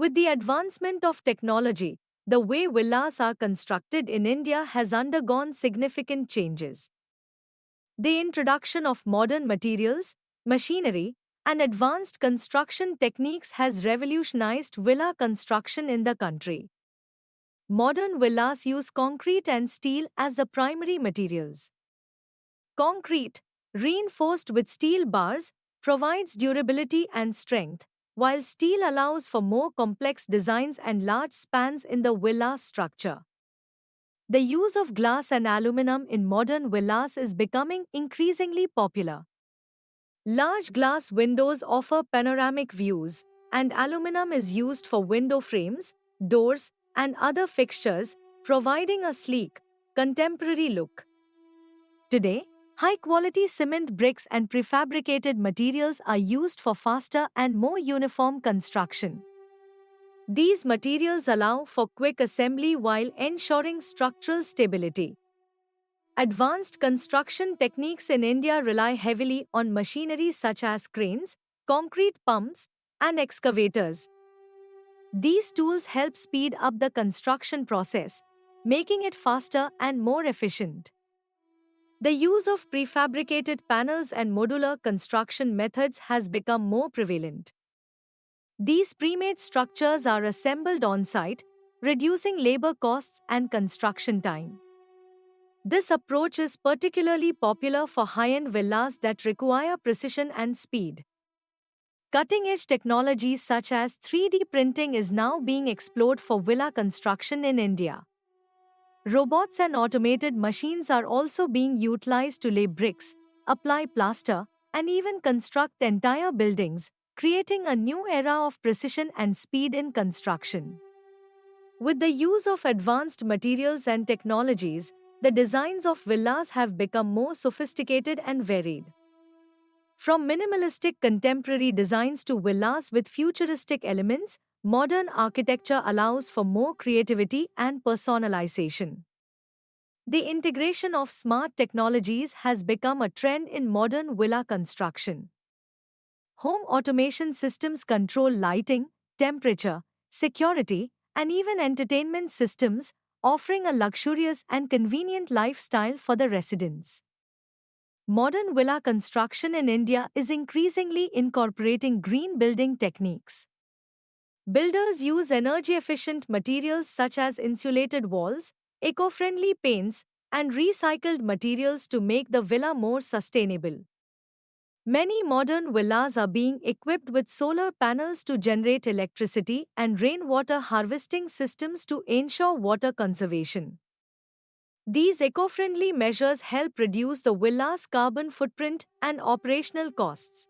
With the advancement of technology, the way villas are constructed in India has undergone significant changes. The introduction of modern materials, machinery, and advanced construction techniques has revolutionized villa construction in the country. Modern villas use concrete and steel as the primary materials. Concrete, reinforced with steel bars, provides durability and strength, while steel allows for more complex designs and large spans in the villa structure. The use of glass and aluminum in modern villas is becoming increasingly popular. Large glass windows offer panoramic views, and aluminum is used for window frames, doors, and other fixtures, providing a sleek, contemporary look. Today, high-quality cement bricks and prefabricated materials are used for faster and more uniform construction. These materials allow for quick assembly while ensuring structural stability. Advanced construction techniques in India rely heavily on machinery such as cranes, concrete pumps, and excavators. These tools help speed up the construction process, making it faster and more efficient. The use of prefabricated panels and modular construction methods has become more prevalent. These pre-made structures are assembled on-site, reducing labor costs and construction time. This approach is particularly popular for high-end villas that require precision and speed. Cutting-edge technologies such as 3D printing is now being explored for villa construction in India. Robots and automated machines are also being utilized to lay bricks, apply plaster, and even construct entire buildings, creating a new era of precision and speed in construction. With the use of advanced materials and technologies, the designs of villas have become more sophisticated and varied. From minimalistic contemporary designs to villas with futuristic elements, modern architecture allows for more creativity and personalization. The integration of smart technologies has become a trend in modern villa construction. Home automation systems control lighting, temperature, security, and even entertainment systems, offering a luxurious and convenient lifestyle for the residents. Modern villa construction in India is increasingly incorporating green building techniques. Builders use energy-efficient materials such as insulated walls, eco-friendly paints, and recycled materials to make the villa more sustainable. Many modern villas are being equipped with solar panels to generate electricity and rainwater harvesting systems to ensure water conservation. These eco-friendly measures help reduce the villa's carbon footprint and operational costs.